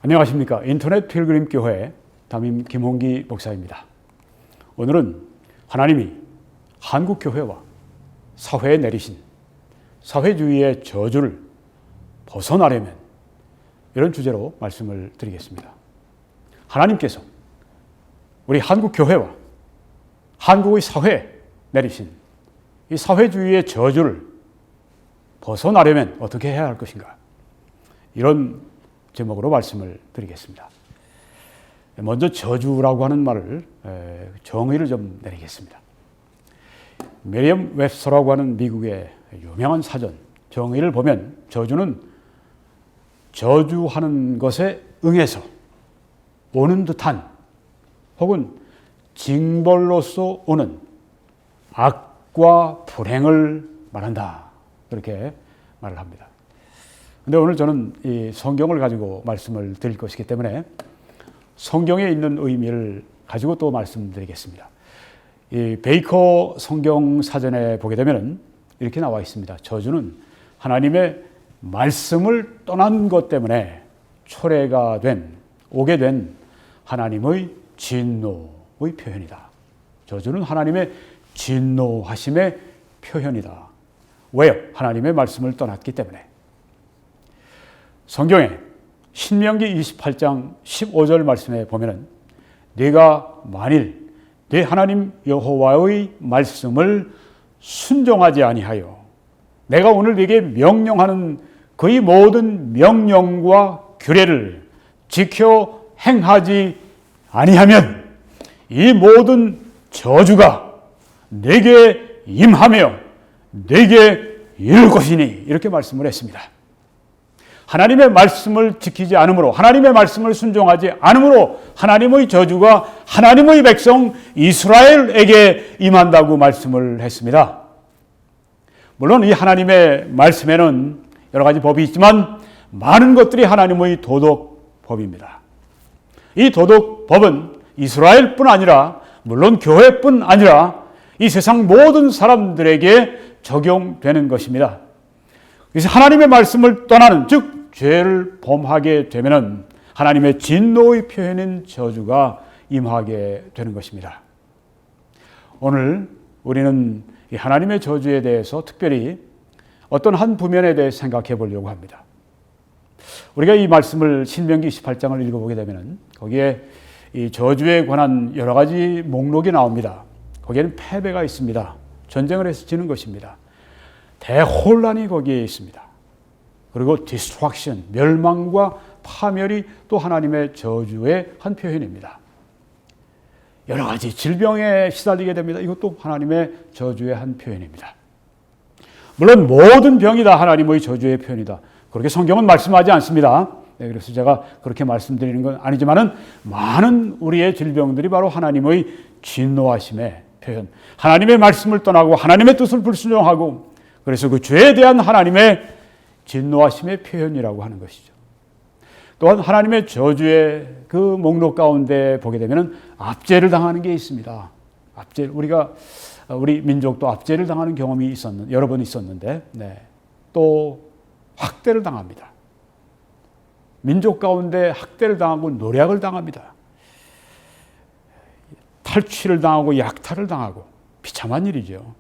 안녕하십니까. 인터넷 필그림 교회 담임 김홍기 목사입니다. 오늘은 하나님이 한국 교회와 사회에 내리신 사회주의의 저주를 벗어나려면 이런 주제로 말씀을 드리겠습니다. 하나님께서 우리 한국 교회와 한국의 사회에 내리신 이 사회주의의 저주를 벗어나려면 어떻게 해야 할 것인가? 이런 제목으로 말씀을 드리겠습니다. 먼저 저주라고 하는 말을 정의를 좀 내리겠습니다. 메리엄 웹스터라고 하는 미국의 유명한 사전 정의를 보면 저주는 저주하는 것에 응해서 오는 듯한 혹은 징벌로서 오는 악과 불행을 말한다. 그렇게 말을 합니다. 그런데 오늘 저는 이 성경을 가지고 말씀을 드릴 것이기 때문에 성경에 있는 의미를 가지고 또 말씀드리겠습니다. 이 베이커 성경 사전에 보게 되면 이렇게 나와 있습니다. 저주는 하나님의 말씀을 떠난 것 때문에 초래가 오게 된 하나님의 진노의 표현이다. 저주는 하나님의 진노하심의 표현이다. 왜요? 하나님의 말씀을 떠났기 때문에. 성경에 신명기 28장 15절 말씀에 보면은 네가 만일 네 하나님 여호와의 말씀을 순종하지 아니하여 내가 오늘 네게 명령하는 그의 모든 명령과 규례를 지켜 행하지 아니하면 이 모든 저주가 네게 임하며 네게 이를 것이니 이렇게 말씀을 했습니다. 하나님의 말씀을 지키지 않으므로 하나님의 말씀을 순종하지 않으므로 하나님의 저주가 하나님의 백성 이스라엘에게 임한다고 말씀을 했습니다. 물론 이 하나님의 말씀에는 여러 가지 법이 있지만 많은 것들이 하나님의 도덕법입니다. 이 도덕법은 이스라엘뿐 아니라 물론 교회뿐 아니라 이 세상 모든 사람들에게 적용되는 것입니다. 그래서 하나님의 말씀을 떠나는 즉 죄를 범하게 되면은 하나님의 진노의 표현인 저주가 임하게 되는 것입니다. 오늘 우리는 이 하나님의 저주에 대해서 특별히 어떤 한 부면에 대해 생각해 보려고 합니다. 우리가 이 말씀을 신명기 28장을 읽어보게 되면은 거기에 이 저주에 관한 여러 가지 목록이 나옵니다. 거기에는 패배가 있습니다. 전쟁을 해서 지는 것입니다. 대혼란이 거기에 있습니다. 그리고 destruction, 멸망과 파멸이 또 하나님의 저주의 한 표현입니다. 여러 가지 질병에 시달리게 됩니다. 이것도 하나님의 저주의 한 표현입니다. 물론 모든 병이 다 하나님의 저주의 표현이다. 그렇게 성경은 말씀하지 않습니다. 그래서 제가 그렇게 말씀드리는 건 아니지만은 많은 우리의 질병들이 바로 하나님의 진노하심의 표현, 하나님의 말씀을 떠나고 하나님의 뜻을 불순종하고 그래서 그 죄에 대한 하나님의 진노하심의 표현이라고 하는 것이죠. 또한 하나님의 저주의 그 목록 가운데 보게 되면 압제를 당하는 게 있습니다. 우리 민족도 압제를 당하는 경험이 여러 번 있었는데, 또 학대를 당합니다. 민족 가운데 학대를 당하고 노략을 당합니다. 탈취를 당하고 약탈을 당하고 비참한 일이죠.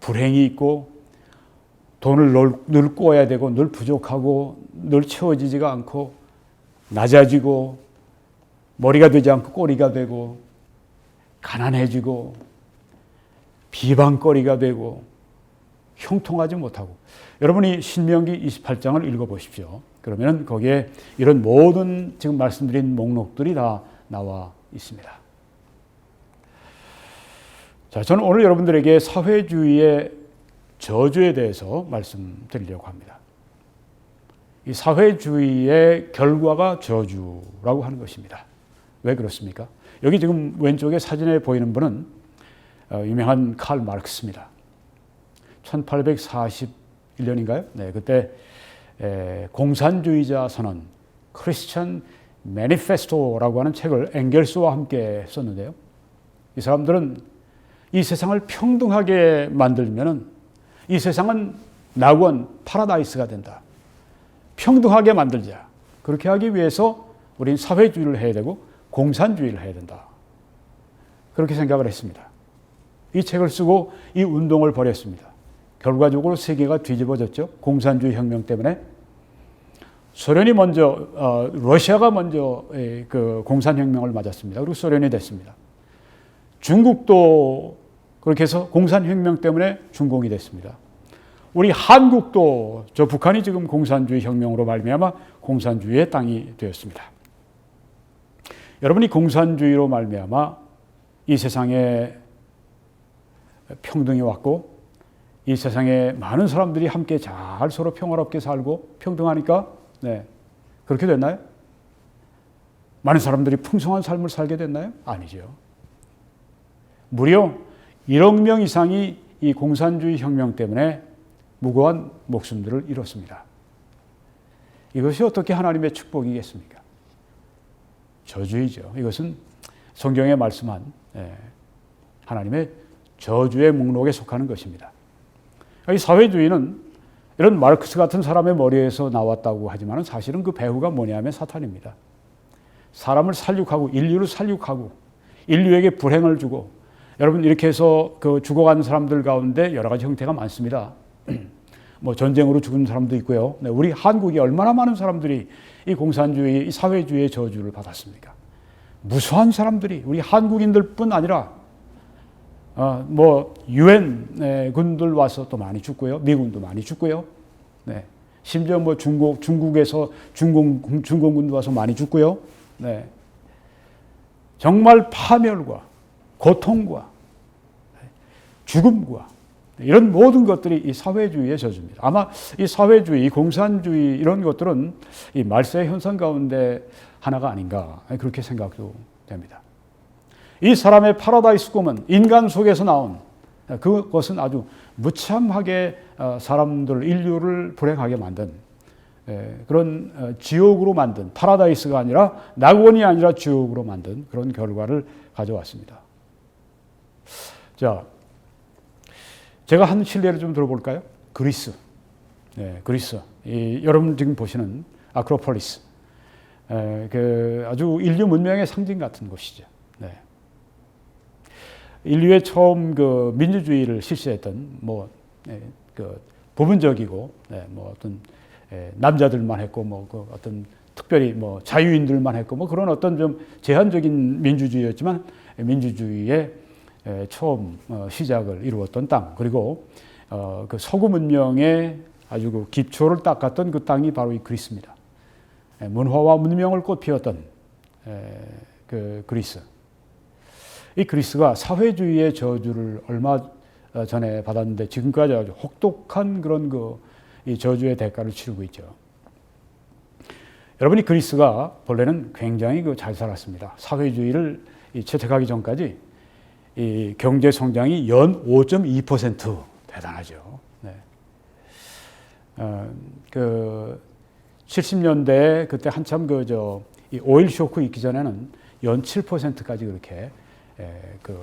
불행이 있고 돈을 늘 꾸어야 되고 늘 부족하고 늘 채워지지가 않고 낮아지고 머리가 되지 않고 꼬리가 되고 가난해지고 비방거리가 되고 형통하지 못하고 여러분이 신명기 28장을 읽어보십시오. 그러면 거기에 이런 모든 지금 말씀드린 목록들이 다 나와 있습니다. 자, 저는 오늘 여러분들에게 사회주의의 저주에 대해서 말씀드리려고 합니다. 이 사회주의의 결과가 저주라고 하는 것입니다. 왜 그렇습니까? 여기 지금 왼쪽에 사진에 보이는 분은 유명한 칼 마르크스입니다. 1841년인가요? 그때 공산주의자 선언, 크리스천 매니페스토라고 하는 책을 엥겔스와 함께 썼는데요. 이 사람들은 이 세상을 평등하게 만들면은 이 세상은 낙원, 파라다이스가 된다. 평등하게 만들자. 그렇게 하기 위해서 우리는 사회주의를 해야 되고 공산주의를 해야 된다. 그렇게 생각을 했습니다. 이 책을 쓰고 이 운동을 벌였습니다. 결과적으로 세계가 뒤집어졌죠. 공산주의 혁명 때문에. 소련이 먼저, 러시아가 먼저 그 공산혁명을 맞았습니다. 그리고 소련이 됐습니다. 중국도 그렇게 해서 공산혁명 때문에 중공이 됐습니다. 우리 한국도 저 북한이 지금 공산주의 혁명으로 말미암아 공산주의의 땅이 되었습니다. 여러분이 공산주의로 말미암아 이 세상에 평등이 왔고 이 세상에 많은 사람들이 함께 잘 서로 평화롭게 살고 평등하니까 네, 그렇게 됐나요? 많은 사람들이 풍성한 삶을 살게 됐나요? 아니죠. 무려 1억 명 이상이 이 공산주의 혁명 때문에 무고한 목숨들을 잃었습니다. 이것이 어떻게 하나님의 축복이겠습니까? 저주이죠. 이것은 성경에 말씀한 하나님의 저주의 목록에 속하는 것입니다. 이 사회주의는 이런 마르크스 같은 사람의 머리에서 나왔다고 하지만 사실은 그 배후가 뭐냐면 사탄입니다. 사람을 살육하고 인류를 살육하고 인류에게 불행을 주고 여러분 이렇게 해서 그 죽어가는 사람들 가운데 여러 가지 형태가 많습니다. 뭐 전쟁으로 죽은 사람도 있고요. 네, 우리 한국이 얼마나 많은 사람들이 이 공산주의, 이 사회주의의 저주를 받았습니까? 무수한 사람들이 우리 한국인들뿐 아니라 뭐 유엔 군들 와서 또 많이 죽고요. 미군도 많이 죽고요. 네. 심지어 뭐 중국에서 중공군도 와서 많이 죽고요. 네. 정말 파멸과 고통과 죽음과 이런 모든 것들이 이 사회주의의 저주입니다. 아마 이 사회주의, 이 공산주의 이런 것들은 이 말세의 현상 가운데 하나가 아닌가 그렇게 생각도 됩니다. 이 사람의 파라다이스 꿈은 인간 속에서 나온 그것은 아주 무참하게 사람들, 인류를 불행하게 만든 그런 지옥으로 만든 파라다이스가 아니라 낙원이 아니라 지옥으로 만든 그런 결과를 가져왔습니다. 자, 제가 한 실례를 좀 들어볼까요? 그리스. 네, 그리스. 여러분 지금 보시는 아크로폴리스. 그 아주 인류 문명의 상징 같은 곳이죠. 네. 인류의 처음 그 민주주의를 실시했던 그 부분적이고 뭐 어떤 남자들만 했고 뭐 그 어떤 특별히 뭐 자유인들만 했고 뭐 그런 어떤 좀 제한적인 민주주의였지만 민주주의의 처음 시작을 이루었던 땅 그리고 그 서구 문명의 아주 그 기초를 닦았던 그 땅이 바로 이 그리스입니다. 문화와 문명을 꽃피웠던 그 그리스. 이 그리스가 사회주의의 저주를 얼마 전에 받았는데 지금까지 아주 혹독한 그런 이 저주의 대가를 치르고 있죠. 여러분이 그리스가 본래는 굉장히 잘 살았습니다. 사회주의를 채택하기 전까지 이 경제 성장이 연 5.2% 대단하죠. 네. 그 70년대 그때 한참 이 오일 쇼크 있기 전에는 연 7%까지 그렇게 그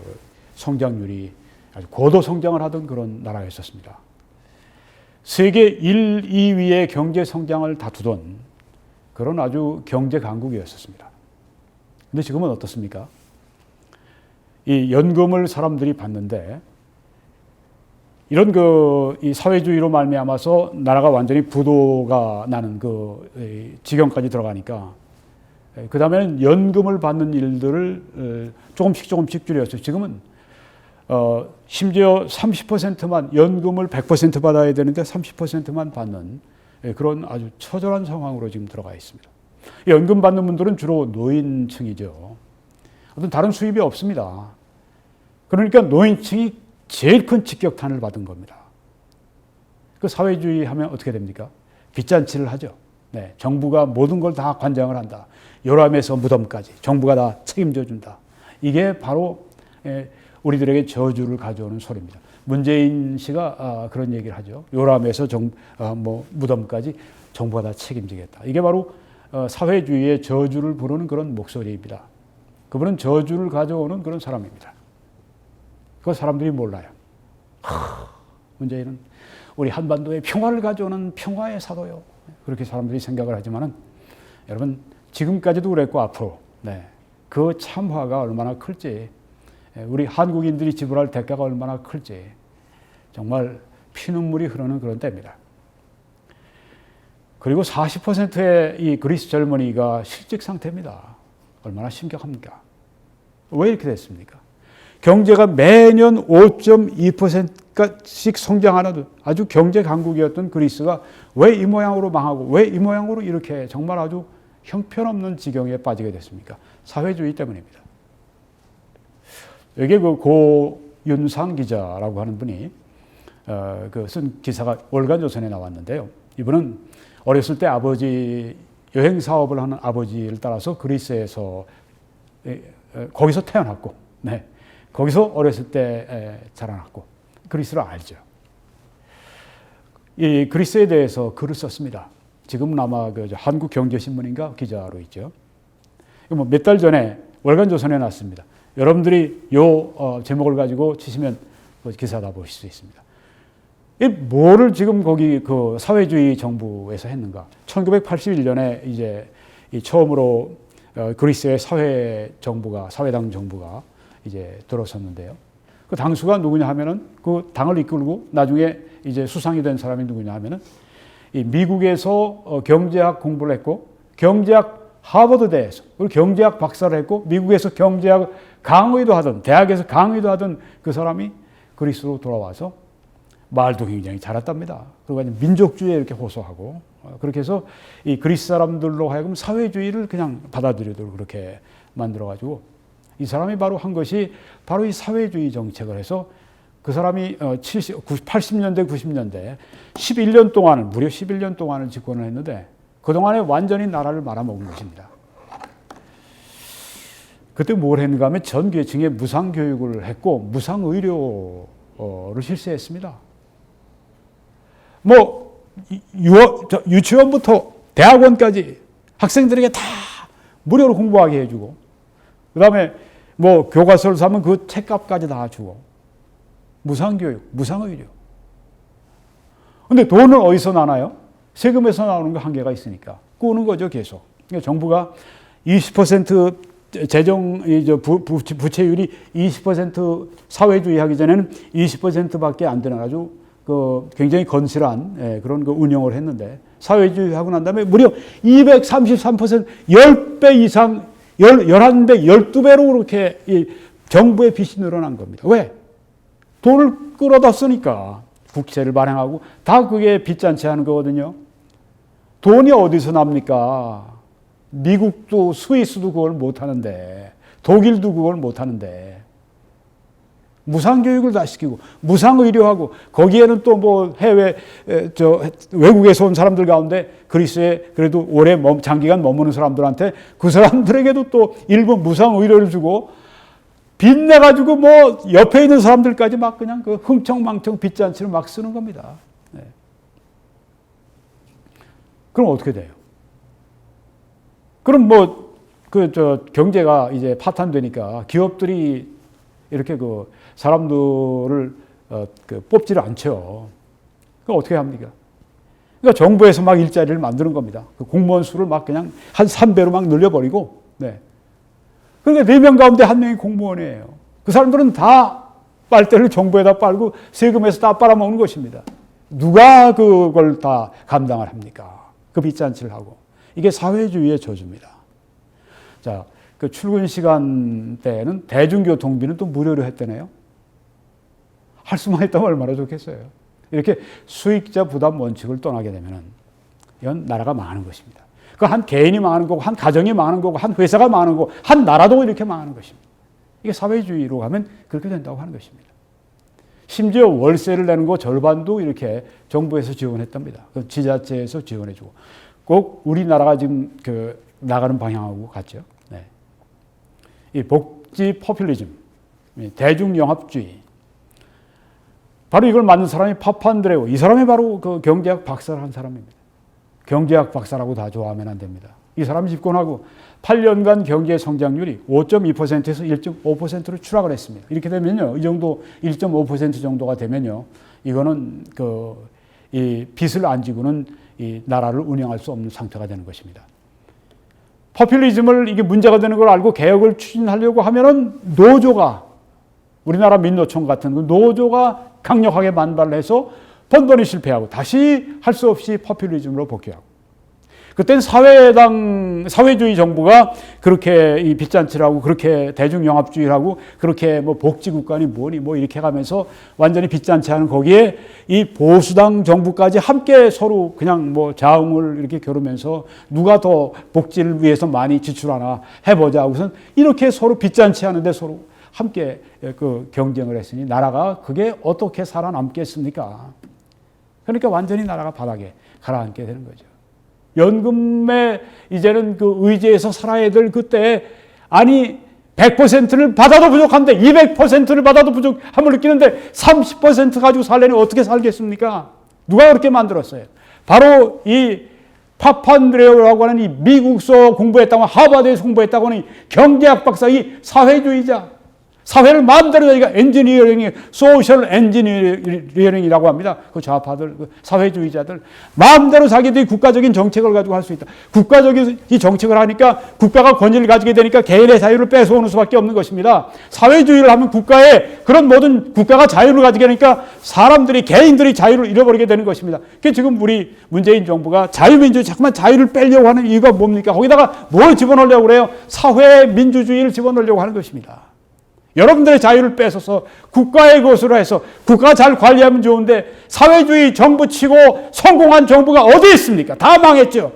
성장률이 아주 고도 성장을 하던 그런 나라였었습니다. 세계 1, 2위의 경제 성장을 다투던 그런 아주 경제 강국이었었습니다. 근데 지금은 어떻습니까? 이 연금을 사람들이 받는데 이런 이 사회주의로 말미암아서 나라가 완전히 부도가 나는 그 지경까지 들어가니까 그 다음에는 연금을 받는 일들을 조금씩 줄였어요. 지금은 심지어 30%만 연금을 100% 받아야 되는데 30%만 받는 그런 아주 처절한 상황으로 지금 들어가 있습니다. 연금 받는 분들은 주로 노인층이죠. 어떤 다른 수입이 없습니다. 그러니까 노인층이 제일 큰 직격탄을 받은 겁니다. 그 사회주의 하면 어떻게 됩니까? 빚잔치를 하죠. 네, 정부가 모든 걸 다 관장을 한다. 요람에서 무덤까지 정부가 다 책임져 준다. 이게 바로 우리들에게 저주를 가져오는 소리입니다. 문재인 씨가 그런 얘기를 하죠. 요람에서 무덤까지 정부가 다 책임지겠다. 이게 바로 사회주의의 저주를 부르는 그런 목소리입니다. 그분은 저주를 가져오는 그런 사람입니다. 그거 사람들이 몰라요. 문재인은 우리 한반도에 평화를 가져오는 평화의 사도요. 그렇게 사람들이 생각을 하지만은 여러분 지금까지도 그랬고 앞으로 그 참화가 얼마나 클지, 우리 한국인들이 지불할 대가가 얼마나 클지 정말 피눈물이 흐르는 그런 때입니다. 그리고 40%의 이 그리스 젊은이가 실직 상태입니다. 얼마나 심각합니까? 왜 이렇게 됐습니까? 경제가 매년 5.2%씩 성장하는 아주 경제 강국이었던 그리스가 왜 이 모양으로 망하고 왜 이 모양으로 이렇게 정말 아주 형편없는 지경에 빠지게 됐습니까? 사회주의 때문입니다. 여기 그 고윤상 기자라고 하는 분이 쓴 기사가 월간조선에 나왔는데요. 이분은 어렸을 때 아버지 여행 사업을 하는 아버지를 따라서 그리스에서 거기서 태어났고, 거기서 어렸을 때 자라났고 그리스를 알죠. 이 그리스에 대해서 글을 썼습니다. 지금은 아마 그 한국경제신문인가 기자로 있죠. 몇 달 전에 월간조선에 났습니다. 여러분들이 요 제목을 가지고 치시면 기사 다 보실 수 있습니다. 이 뭐를 지금 거기 그 사회주의 정부에서 했는가? 1981년에 이제 처음으로 그리스의 사회당 정부가 이제 들어섰는데요. 그 당수가 누구냐 하면은 그 당을 이끌고 나중에 이제 수상이 된 사람이 누구냐 하면은 이 미국에서 경제학 공부를 했고 경제학 하버드대에서 그리고 경제학 박사를 했고 미국에서 경제학 강의도 하던 대학에서 강의도 하던 그 사람이 그리스로 돌아와서 말도 굉장히 잘했답니다. 그리고 민족주의에 이렇게 호소하고 그렇게 해서 이 그리스 사람들로 하여금 사회주의를 그냥 받아들이도록 그렇게 만들어가지고 이 사람이 바로 한 것이 바로 이 사회주의 정책을 해서 그 사람이 80년대, 90년대 11년 동안을 무려 11년 동안을 집권을 했는데 그동안에 완전히 나라를 말아먹은 것입니다. 그때 뭘 했는가 하면 전 계층에 무상교육을 했고 무상의료를 실시했습니다. 뭐 유치원부터 대학원까지 학생들에게 다 무료로 공부하게 해주고 그 다음에 뭐 교과서를 사면 그 책값까지 다 주고 무상교육, 무상의료. 근데 돈은 어디서 나나요? 세금에서 나오는 거 한계가 있으니까 꾸는 거죠 계속. 그러니까 정부가 20% 재정 부채율이 20% 사회주의 하기 전에는 20%밖에 안 되는 아주 그 굉장히 건실한 그런 그 운영을 했는데 사회주의 하고 난 다음에 무려 233% 10배 이상 11배, 12배로 그렇게 이 정부의 빚이 늘어난 겁니다. 왜? 돈을 끌어다 쓰니까 국채를 발행하고 다 그게 빚잔치 하는 거거든요. 돈이 어디서 납니까? 미국도 스위스도 그걸 못하는데 독일도 그걸 못하는데 무상교육을 다 시키고 무상의료하고 거기에는 또 뭐 해외 외국에서 온 사람들 가운데 그리스에 그래도 오래 장기간 머무는 사람들한테 그 사람들에게도 또 일부 무상의료를 주고 빚내가지고 뭐 옆에 있는 사람들까지 막 그냥 그 흥청망청 빚잔치를 막 쓰는 겁니다. 그럼 어떻게 돼요? 그럼 뭐 경제가 이제 파탄되니까 기업들이 이렇게 그 사람들을 뽑지를 않죠. 그럼 어떻게 합니까? 그러니까 정부에서 막 일자리를 만드는 겁니다. 그 공무원 수를 막 그냥 한 3배로 막 늘려버리고, 그러니까 4명 가운데 1명이 공무원이에요. 그 사람들은 다 빨대를 정부에다 빨고 세금에서 다 빨아먹는 것입니다. 누가 그걸 다 감당을 합니까? 그 빚잔치를 하고. 이게 사회주의의 저주입니다. 자, 그 출근 시간 때는 대중교통비는 또 무료로 했다네요. 할 수만 있다면 얼마나 좋겠어요. 이렇게 수익자 부담 원칙을 떠나게 되면은 이건 나라가 망하는 것입니다. 그 한 개인이 망하는 거고, 한 가정이 망하는 거고, 한 회사가 망하는 거고, 한 나라도 이렇게 망하는 것입니다. 이게 사회주의로 가면 그렇게 된다고 하는 것입니다. 심지어 월세를 내는 거 절반도 이렇게 정부에서 지원했답니다. 지자체에서 지원해주고. 꼭 우리나라가 지금 나가는 방향하고 같죠. 이 복지 포퓰리즘, 대중영합주의. 바로 이걸 만든 사람이 파판드레오. 이 사람이 바로 그 경제학 박사를 한 사람입니다. 경제학 박사라고 다 좋아하면 안 됩니다. 이 사람이 집권하고 8년간 경제 성장률이 5.2%에서 1.5%로 추락을 했습니다. 이렇게 되면요, 이 정도 1.5% 정도가 되면요, 이거는 이 빚을 안 지고는 이 나라를 운영할 수 없는 상태가 되는 것입니다. 포퓰리즘을 이게 문제가 되는 걸 알고 개혁을 추진하려고 하면은 노조가, 우리나라 민노총 같은 그 노조가 강력하게 반발을 해서 번번이 실패하고 다시 할 수 없이 포퓰리즘으로 복귀하고. 그때는 사회주의 정부가 그렇게 이 빚잔치라고 그렇게 대중영합주의라고 그렇게 뭐 복지국가니 뭐니 뭐 이렇게 가면서 완전히 빚잔치하는 거기에 이 보수당 정부까지 함께 서로 그냥 뭐 자웅을 이렇게 겨루면서 누가 더 복지를 위해서 많이 지출하나 해보자. 우선 이렇게 서로 빚잔치하는데 서로 함께 그 경쟁을 했으니 나라가 그게 어떻게 살아남겠습니까? 그러니까 완전히 나라가 바닥에 가라앉게 되는 거죠. 연금에 이제는 그 의지에서 살아야 될 그때, 아니 100%를 받아도 부족한데 200%를 받아도 부족함을 느끼는데 30% 가지고 살려니 어떻게 살겠습니까? 누가 그렇게 만들었어요? 바로 이 파판드레오라고 하는 이 미국서 공부했다고, 하버드에서 공부했다고 하는 이 경제학 박사, 이 사회주의자, 사회를 마음대로 자기가 엔지니어링, 소셜 엔지니어링이라고 합니다. 그 좌파들, 그 사회주의자들. 마음대로 자기들이 국가적인 정책을 가지고 할 수 있다. 국가적인 이 정책을 하니까 국가가 권위를 가지게 되니까 개인의 자유를 뺏어오는 수밖에 없는 것입니다. 사회주의를 하면 국가의 그런 모든 국가가 자유를 가지게 되니까 사람들이, 개인들이 자유를 잃어버리게 되는 것입니다. 그게 지금 우리 문재인 정부가 자유민주주의, 자꾸만 자유를 빼려고 하는 이유가 뭡니까? 거기다가 뭘 집어넣으려고 그래요? 사회민주주의를 집어넣으려고 하는 것입니다. 여러분들의 자유를 뺏어서 국가의 것으로 해서 국가가 잘 관리하면 좋은데 사회주의 정부 치고 성공한 정부가 어디 있습니까? 다 망했죠.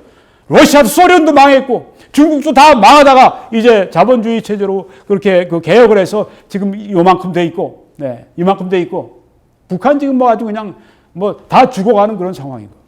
러시아도 소련도 망했고 중국도 다 망하다가 이제 자본주의 체제로 그렇게 그 개혁을 해서 지금 요만큼 돼 있고, 네, 이만큼 돼 있고, 북한 지금 뭐 아주 그냥 뭐 다 죽어가는 그런 상황이고.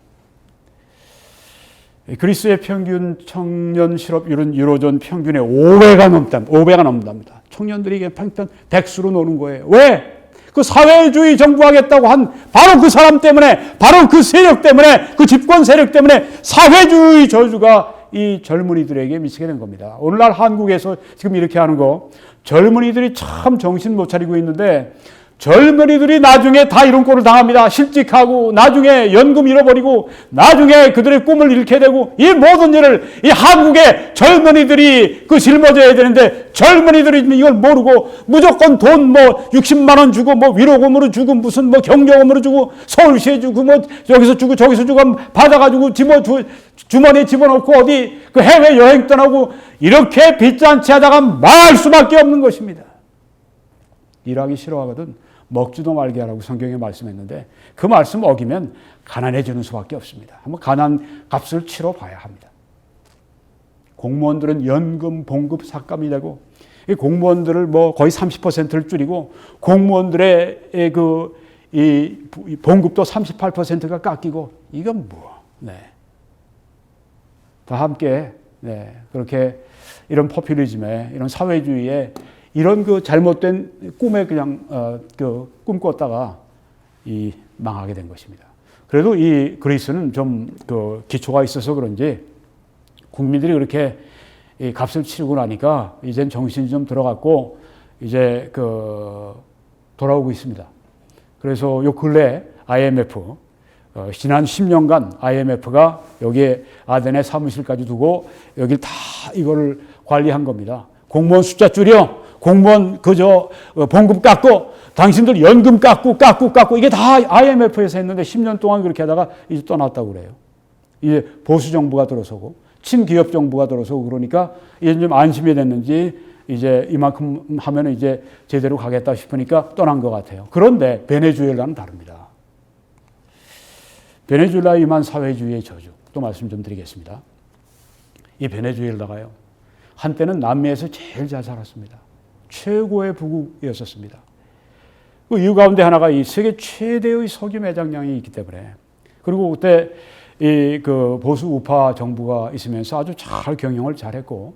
그리스의 평균 청년 실업률은 유로존 평균의 5배가 넘답니다. 청년들이 이게 평균 백수로 노는 거예요. 왜? 그 사회주의 정부 하겠다고 한 바로 그 사람 때문에, 바로 그 세력 때문에, 그 집권 세력 때문에 사회주의 저주가 이 젊은이들에게 미치게 된 겁니다. 오늘날 한국에서 지금 이렇게 하는 거, 젊은이들이 참 정신 못 차리고 있는데 젊은이들이 나중에 다 이런 꼴을 당합니다. 실직하고 나중에 연금 잃어버리고 나중에 그들의 꿈을 잃게 되고, 이 모든 일을 이 한국의 젊은이들이 그 짊어져야 되는데 젊은이들이 이걸 모르고 무조건 돈 뭐 60만 원 주고 뭐 위로금으로 주고 무슨 뭐 경력금으로 주고 서울시에 주고 뭐 여기서 주고 저기서 주고 받아가지고 주머니에 집어넣고 어디 그 해외 여행 떠나고 이렇게 빚잔치 하다가 망할 수밖에 없는 것입니다. 일하기 싫어하거든 먹지도 말게 하라고 성경에 말씀했는데 그 말씀 어기면 가난해지는 수밖에 없습니다. 한번 가난 값을 치러 봐야 합니다. 공무원들은 연금 봉급 삭감이 되고, 이 공무원들을 뭐 거의 30%를 줄이고 공무원들의 이 봉급도 38%가 깎이고, 이건 뭐, 네. 다 함께, 네, 그렇게 이런 포퓰리즘에, 이런 사회주의에, 이런 그 잘못된 꿈에 그냥 꿈꿨다가 이 망하게 된 것입니다. 그래도 이 그리스는 좀 그 기초가 있어서 그런지 국민들이 그렇게 이 값을 치르고 나니까 이젠 정신이 좀 들어갔고 이제 그 돌아오고 있습니다. 그래서 요 근래 IMF, 지난 10년간 IMF가 여기에 아덴에 사무실까지 두고 여기 다 이거를 관리한 겁니다. 공무원 숫자 줄여, 공무원 그저 봉급 깎고, 당신들 연금 깎고 이게 다 IMF에서 했는데 10년 동안 그렇게 하다가 이제 떠났다고 그래요. 이제 보수 정부가 들어서고 친기업 정부가 들어서고 그러니까 이제 좀 안심이 됐는지 이제 이만큼 하면 이제 제대로 가겠다 싶으니까 떠난 것 같아요. 그런데 베네수엘라는 다릅니다. 베네수엘라의 임한 사회주의의 저주, 또 말씀 좀 드리겠습니다. 이 베네수엘라가요, 한때는 남미에서 제일 잘 살았습니다. 최고의 부국이었었습니다. 그 이유 가운데 하나가 이 세계 최대의 석유 매장량이 있기 때문에, 그리고 그때 이 그 보수 우파 정부가 있으면서 아주 잘 경영을 잘했고,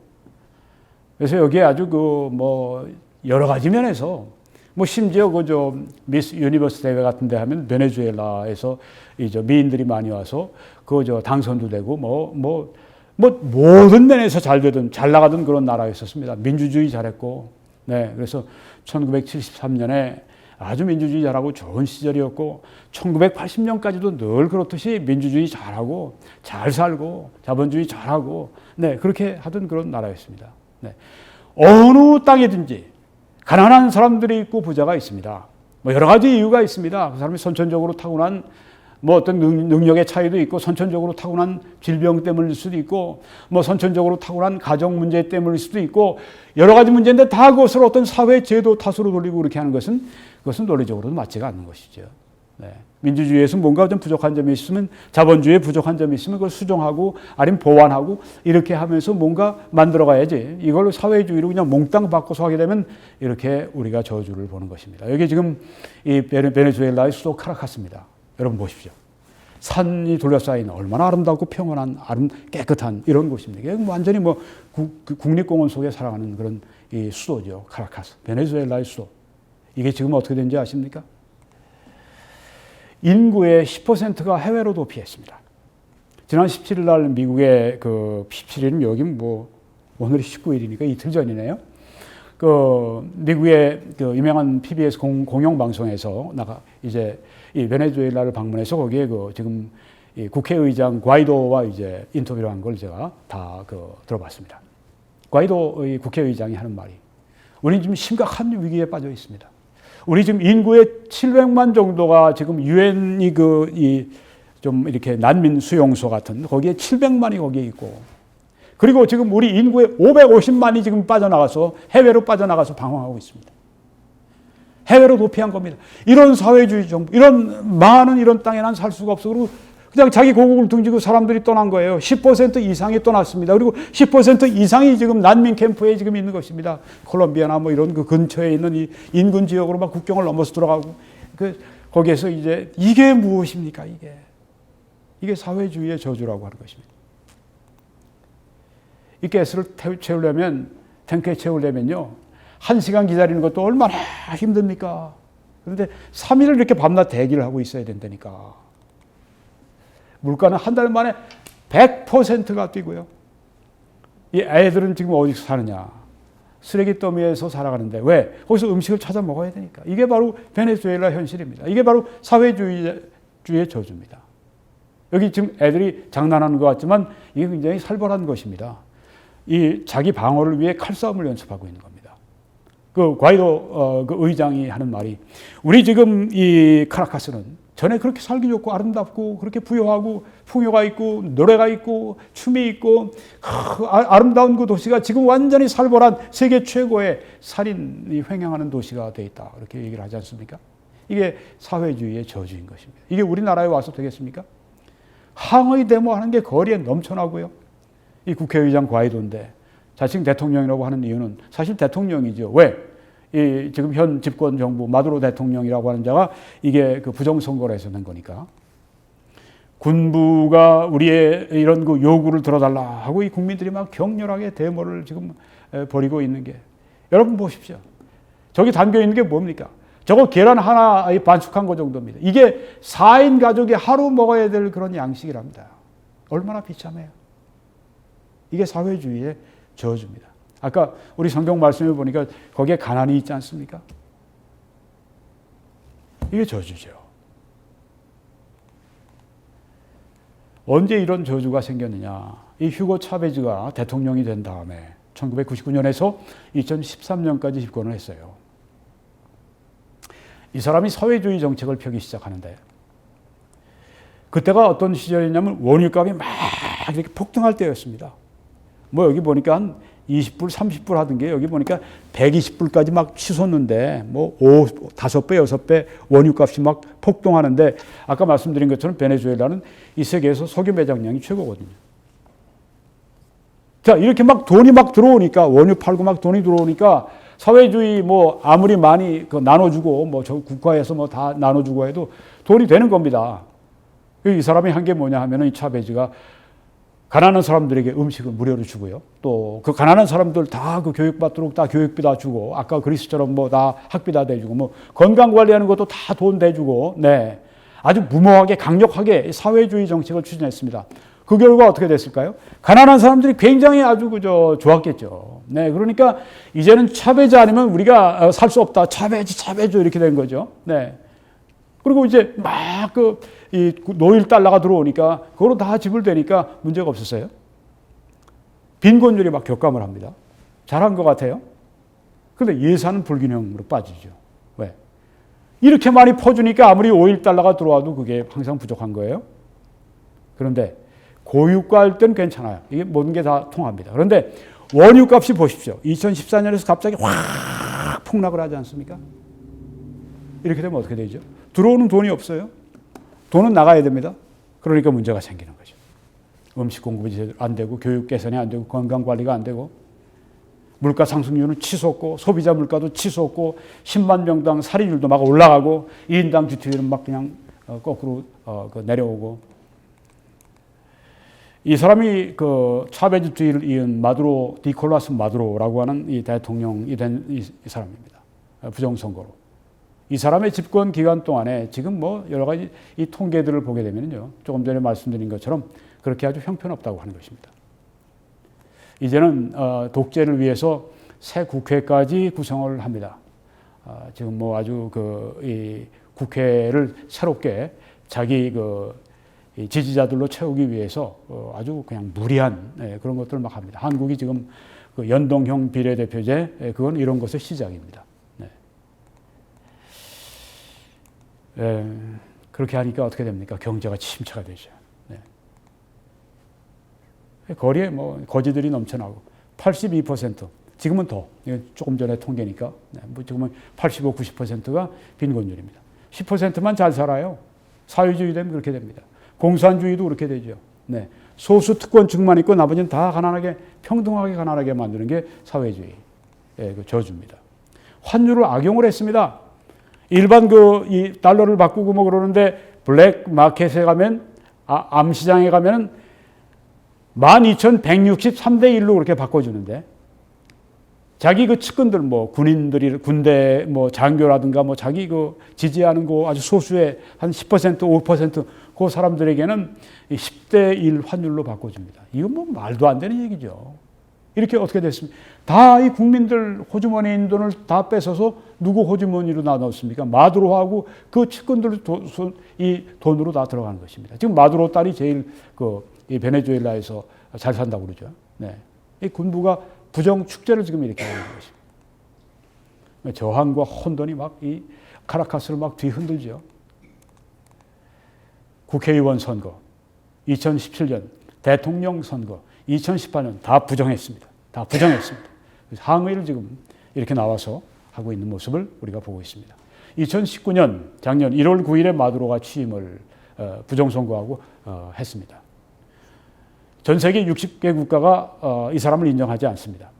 그래서 여기에 아주 그 뭐 여러 가지 면에서 뭐 심지어 그저 미스 유니버스 대회 같은 데 하면 베네수엘라에서 이제 미인들이 많이 와서 그저 당선도 되고 뭐 모든 면에서 잘 되던, 잘 나가던 그런 나라였었습니다. 민주주의 잘했고, 네, 그래서 1973년에 아주 민주주의 잘하고 좋은 시절이었고 1980년까지도 늘 그렇듯이 민주주의 잘하고 잘 살고 자본주의 잘하고 네, 그렇게 하던 그런 나라였습니다. 네. 어느 땅이든지 가난한 사람들이 있고 부자가 있습니다. 뭐 여러 가지 이유가 있습니다. 그 사람이 선천적으로 타고난 뭐 어떤 능력의 차이도 있고 선천적으로 타고난 질병 때문일 수도 있고 뭐 선천적으로 타고난 가정 문제 때문일 수도 있고 여러 가지 문제인데 다 그것을 어떤 사회 제도 탓으로 돌리고 그렇게 하는 그것은 논리적으로도 맞지가 않는 것이죠. 네. 민주주의에서 뭔가 좀 부족한 점이 있으면 자본주의에 부족한 점이 있으면 그걸 수정하고 아니면 보완하고 이렇게 하면서 뭔가 만들어가야지 이걸 사회주의로 그냥 몽땅 바꿔서 하게 되면 이렇게 우리가 저주를 보는 것입니다. 여기 지금 이 베네수엘라의 수도 카라카스입니다. 여러분 보십시오. 산이 둘러싸인 얼마나 아름답고 평온한 깨끗한 이런 곳입니다. 이게 완전히 뭐 국립공원 속에 살아가는 그런 이 수도죠. 카라카스. 베네수엘라의 수도. 이게 지금 어떻게 된지 아십니까? 인구의 10%가 해외로 도피했습니다. 지난 17일 날 미국의 17일이면 여기 뭐 오늘이 19일이니까 이틀 전이네요. 미국의 유명한 PBS 공영 방송에서 이제 이 베네수엘라를 방문해서 거기에 지금 이 국회의장 과이도와 이제 인터뷰를 한 걸 제가 다 들어봤습니다. 과이도 국회의장이 하는 말이 우리는 지금 심각한 위기에 빠져 있습니다. 우리 지금 인구의 700만 정도가 지금 유엔이 좀 이렇게 난민 수용소 같은 거기에 700만이 거기에 있고 그리고 지금 우리 인구의 550만이 지금 빠져나가서 해외로 빠져나가서 방황하고 있습니다. 해외로 도피한 겁니다. 이런 사회주의 정부, 이런 많은 이런 땅에 난 살 수가 없어. 그리고 그냥 자기 고국을 등지고 사람들이 떠난 거예요. 10% 이상이 떠났습니다. 그리고 10% 이상이 지금 난민 캠프에 지금 있는 것입니다. 콜롬비아나 뭐 이런 그 근처에 있는 이 인근 지역으로 막 국경을 넘어서 들어가고 거기에서 이제 이게 무엇입니까? 이게 사회주의의 저주라고 하는 것입니다. 이 가스를 채우려면 탱크에 채우려면요 1시간 기다리는 것도 얼마나 힘듭니까? 그런데 3일을 이렇게 밤낮 대기를 하고 있어야 된다니까. 물가는 한 달 만에 100%가 뛰고요. 이 애들은 지금 어디서 사느냐? 쓰레기 더미에서 살아가는데 왜? 거기서 음식을 찾아 먹어야 되니까. 이게 바로 베네수엘라 현실입니다. 이게 바로 사회주의의 저주입니다. 여기 지금 애들이 장난하는 것 같지만 이게 굉장히 살벌한 것입니다. 이 자기 방어를 위해 칼싸움을 연습하고 있는 겁니다. 과이도 의장이 하는 말이 우리 지금 이 카라카스는 전에 그렇게 살기 좋고 아름답고 그렇게 부유하고 풍요가 있고 노래가 있고 춤이 있고 아름다운 그 도시가 지금 완전히 살벌한 세계 최고의 살인이 횡행하는 도시가 돼 있다. 이렇게 얘기를 하지 않습니까? 이게 사회주의의 저주인 것입니다. 이게 우리나라에 와서 되겠습니까? 항의 데모하는 게 거리에 넘쳐나고요. 이 국회의장 과이도인데 자칭 대통령이라고 하는 이유는 사실 대통령이죠. 왜? 이 지금 현 집권 정부 마두로 대통령이라고 하는 자가 이게 부정선거를 해서 낸 거니까 군부가 우리의 이런 요구를 들어달라 하고 이 국민들이 막 격렬하게 데모를 지금 벌이고 있는 게 여러분 보십시오. 저기 담겨 있는 게 뭡니까? 저거 계란 하나 반숙한 거 정도입니다. 이게 4인 가족이 하루 먹어야 될 그런 양식이랍니다. 얼마나 비참해요. 이게 사회주의의 저주입니다. 아까 우리 성경 말씀을 보니까 거기에 가난이 있지 않습니까? 이게 저주죠. 언제 이런 저주가 생겼느냐? 이 휴고 차베즈가 대통령이 된 다음에 1999년에서 2013년까지 집권을 했어요. 이 사람이 사회주의 정책을 펴기 시작하는데 그때가 어떤 시절이냐면 원유값이 막 이렇게 폭등할 때였습니다. 뭐 여기 보니까 한 20불, 30불 하던 게 여기 보니까 120불까지 막 치솟는데 뭐 5배, 6배 원유값이 막 폭등하는데 아까 말씀드린 것처럼 베네수엘라는 이 세계에서 석유 매장량이 최고거든요. 자, 이렇게 막 돈이 막 들어오니까 원유 팔고 막 돈이 들어오니까 사회주의 뭐 아무리 많이 나눠주고 뭐 저 국가에서 뭐 다 나눠주고 해도 돈이 되는 겁니다. 이 사람이 한 게 뭐냐 하면은 이 차베즈가 가난한 사람들에게 음식을 무료로 주고요. 또 그 가난한 사람들 다 교육받도록 다 교육비 다 주고 아까 그리스처럼 뭐 다 학비 다 대주고 뭐 건강 관리하는 것도 다 돈 대주고 네. 아주 무모하게 강력하게 사회주의 정책을 추진했습니다. 그 결과 어떻게 됐을까요? 가난한 사람들이 굉장히 아주 좋았겠죠. 네, 그러니까 이제는 차배자 아니면 우리가 살 수 없다. 차배주 이렇게 된 거죠. 네. 그리고 이제 막 이 노일 달러가 들어오니까 그거로 다 지불되니까 문제가 없었어요. 빈곤율이 막 격감을 합니다. 잘한 것 같아요. 그런데 예산은 불균형으로 빠지죠. 왜? 이렇게 많이 퍼주니까 아무리 5일 달러가 들어와도 그게 항상 부족한 거예요. 그런데 고유가 할 때는 괜찮아요. 이게 모든 게 다 통합니다. 그런데 원유값이 보십시오. 2014년에서 갑자기 확 폭락을 하지 않습니까? 이렇게 되면 어떻게 되죠? 들어오는 돈이 없어요. 돈은 나가야 됩니다. 그러니까 문제가 생기는 거죠. 음식 공급이 제대로 안 되고 교육 개선이 안 되고 건강 관리가 안 되고 물가 상승률은 치솟고 소비자 물가도 치솟고 10만 명당 살인율도 막 올라가고 2인당 GDP는 막 그냥 거꾸로 내려오고 이 사람이 그 차베주주의를 이은 마두로 니콜라스 마두로라고 하는 이 대통령이 된 이 사람입니다. 부정선거로. 이 사람의 집권 기간 동안에 지금 뭐 여러 가지 이 통계들을 보게 되면요. 조금 전에 말씀드린 것처럼 그렇게 아주 형편없다고 하는 것입니다. 이제는 독재를 위해서 새 국회까지 구성을 합니다. 지금 뭐 아주 이 국회를 새롭게 자기 이 지지자들로 채우기 위해서 아주 그냥 무리한 그런 것들을 막 합니다. 한국이 지금 그 연동형 비례대표제 그건 이런 것의 시작입니다. 그렇게 하니까 어떻게 됩니까? 경제가 침체가 되죠. 거리에 뭐 거지들이 넘쳐나고 82% 지금은 더 조금 전에 통계니까 지금은 85, 90%가 빈곤율입니다. 10%만 잘 살아요. 사회주의 되면 그렇게 됩니다. 공산주의도 그렇게 되죠. 네. 소수 특권층만 있고 나머지는 다 가난하게 평등하게 가난하게 만드는 게 사회주의 그 저주입니다. 환율을 악용을 했습니다. 일반 이 달러를 바꾸고 뭐 그러는데 블랙 마켓에 가면 암시장에 가면은 12,163대 1로 그렇게 바꿔주는데 자기 그 측근들 뭐 군인들이 군대 뭐 장교라든가 뭐 자기 그 지지하는 거 아주 소수의 한 10% 5% 그 사람들에게는 10대 1 환율로 바꿔줍니다. 이건 뭐 말도 안 되는 얘기죠. 이렇게 어떻게 됐습니까? 다 이 국민들 호주머니에 있는 돈을 다 뺏어서 누구 호주머니로 나눴습니까? 마두로하고 그 측근들 이 돈으로 다 들어가는 것입니다. 지금 마두로 딸이 제일 이 베네수엘라에서 잘 산다고 그러죠. 네. 이 군부가 부정 축제를 지금 이렇게 하는 것입니다. 저항과 혼돈이 막 이 카라카스를 막 뒤흔들죠. 국회의원 선거, 2017년 대통령 선거, 2018년 다 부정했습니다. 다 부정했습니다. 항의를 지금 이렇게 나와서 하고 있는 모습을 우리가 보고 있습니다. 2019년 작년 1월 9일에 마두로가 취임을 부정선거하고 했습니다. 전 세계 60개 국가가 이 사람을 인정하지 않습니다.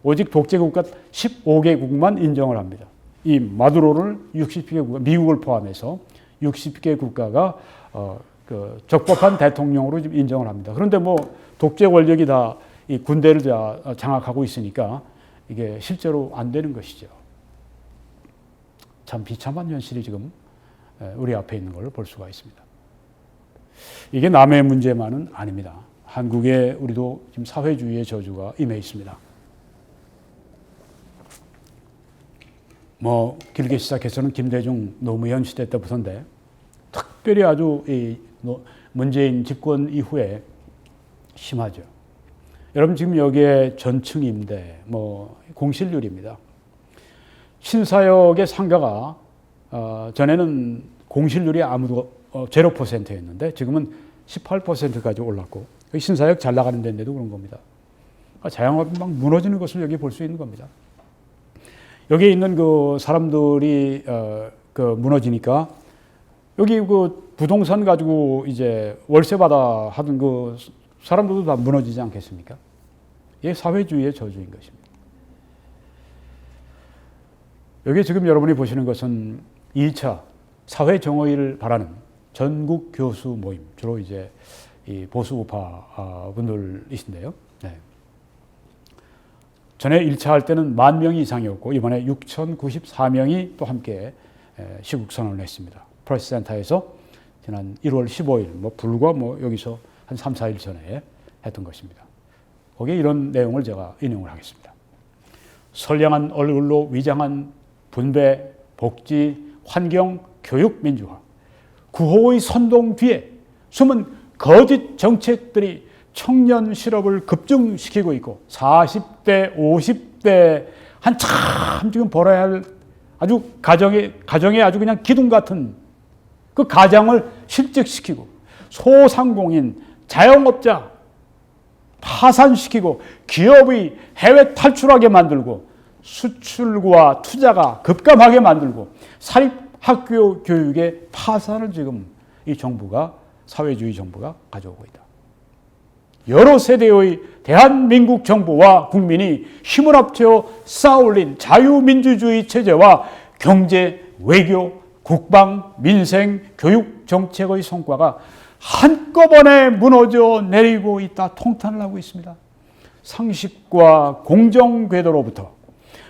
오직 독재 국가 15개국만 인정을 합니다. 이 마두로를 60개 국가, 미국을 포함해서 60개 국가가 적법한 대통령으로 지금 인정을 합니다. 그런데 뭐 독재 권력이 다 이 군대를 다 장악하고 있으니까 이게 실제로 안 되는 것이죠. 참 비참한 현실이 지금 우리 앞에 있는 걸 볼 수가 있습니다. 이게 남의 문제만은 아닙니다. 한국에 우리도 지금 사회주의의 저주가 임해 있습니다. 뭐 길게 시작해서는 김대중, 노무현 시대 때부터인데 특별히 아주 이 문재인 집권 이후에 심하죠. 여러분 지금 여기에 전층 임대, 뭐 공실률입니다. 신사역의 상가가 전에는 공실률이 아무도 0%였는데 지금은 18%까지 올랐고 신사역 잘 나가는 데인데도 그런 겁니다. 자영업이 막 무너지는 것을 여기 볼 수 있는 겁니다. 여기 있는 그 사람들이 무너지니까 여기 그 부동산 가지고 이제 월세 받아 하던 그 사람들도 다 무너지지 않겠습니까? 이게 사회주의의 저주인 것입니다. 여기 지금 여러분이 보시는 것은 2차 사회 정의를 바라는 전국 교수 모임, 주로 이제 이 보수 우파 분들이신데요. 네. 전에 1차 할 때는 10,000명 이상이었고 이번에 6,094명이 또 함께 시국 선언을 했습니다. 프레스센터에서 지난 1월 15일 불과 여기서 한 3, 4일 전에 했던 것입니다. 거기에 이런 내용을 제가 인용을 하겠습니다. 선량한 얼굴로 위장한 분배, 복지, 환경, 교육, 민주화, 구호의 선동 뒤에 숨은 거짓 정책들이 청년 실업을 급증시키고 있고 40대, 50대 한참 지금 벌어야 할 아주 가정에 아주 그냥 기둥 같은 그 가장을 실직시키고 소상공인, 자영업자 파산시키고 기업의 해외 탈출하게 만들고 수출과 투자가 급감하게 만들고 사립학교 교육의 파산을 지금 이 정부가 사회주의 정부가 가져오고 있다. 여러 세대의 대한민국 정부와 국민이 힘을 합쳐 쌓아올린 자유민주주의 체제와 경제, 외교, 국방, 민생, 교육 정책의 성과가 한꺼번에 무너져 내리고 있다. 통탄을 하고 있습니다. 상식과 공정 궤도로부터